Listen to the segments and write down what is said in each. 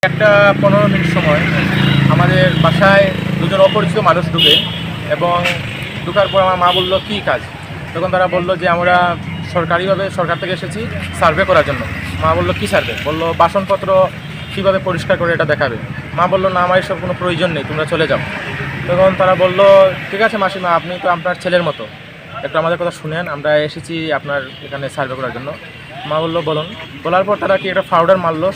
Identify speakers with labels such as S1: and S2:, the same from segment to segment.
S1: একটা 15 মিনিট সময় আমাদের বাসায় দুজন অপরিচিত মানুষ ঢুকে এবং ঢোকার পর আমার মা বলল কী কাজ। তখন তারা বললো যে আমরা সরকারিভাবে সরকার থেকে এসেছি সার্ভে করার জন্য। মা বললো কী সার্ভে? বললো বাসনপত্র কীভাবে পরিষ্কার করে এটা দেখাবে। মা বললো না, আমার এসব কোনো প্রয়োজন নেই, তোমরা চলে যাও। তখন তারা বললো ঠিক আছে মাসিমা, আপনি তো আপনার ছেলের মতো, একটু আমাদের কথা শুনেন, আমরা এসেছি আপনার এখানে সার্ভে করার জন্য। মা বললো বলুন। বলার পর তারা কি একটা পাউডার মারলো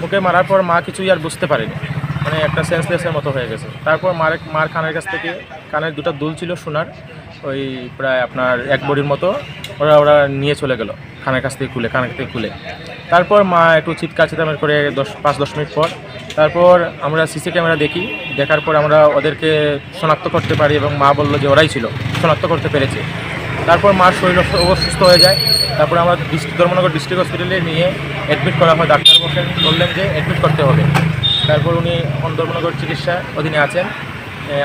S1: মুখে মারার পর মা কিছুই আর বুঝতে পারেনি, মানে একটা সেন্সলেসের মতো হয়ে গেছে। তারপর মার কানের কাছ থেকে কানের দুটো দুল ছিল সোনার, ওই প্রায় আপনার 1 ভরির মতো ওরা নিয়ে চলে গেল কানের কাছ থেকে খুলে। তারপর মা একটু চিৎকার করে 5-10 মিনিট পর তারপর আমরা সিসি ক্যামেরা দেখার পর আমরা ওদেরকে শনাক্ত করতে পারি এবং মা বললো যে ওরাই ছিল, শনাক্ত করতে পেরেছে। তারপর মার শরীর অসুস্থ হয়ে যায়। তারপর আমরা ধর্মনগর ডিস্ট্রিক্ট হসপিটালে নিয়ে অ্যাডমিট করা হয়। ডাক্তার বললেন যে অ্যাডমিট করতে হবে। তারপর উনি এখন ধর্মনগর চিকিৎসা অধীনে আছেন।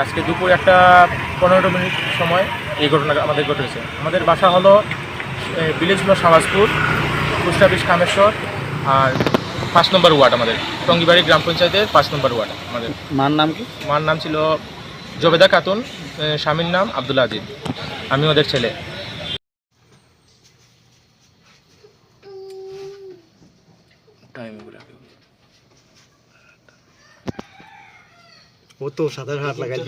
S1: আজকে দুপুর 1:15 সময় এই ঘটনা আমাদের ঘটেছে। আমাদের বাসা হলো ভিলেজ হলো শাহবাজপুর, পোস্ট অফিস কামেশ্বর, আর 5 নম্বর ওয়ার্ড আমাদের টঙ্গিবাড়ি গ্রাম পঞ্চায়েতের 5 নম্বর ওয়ার্ড আমাদের।
S2: মার নাম কি?
S1: মার নাম ছিল জবেদা খাতুন, স্বামীর নাম আব্দুল আজিজ, আমি ওদের ছেলে।
S2: ও তো সাঁতার হাত লাগাই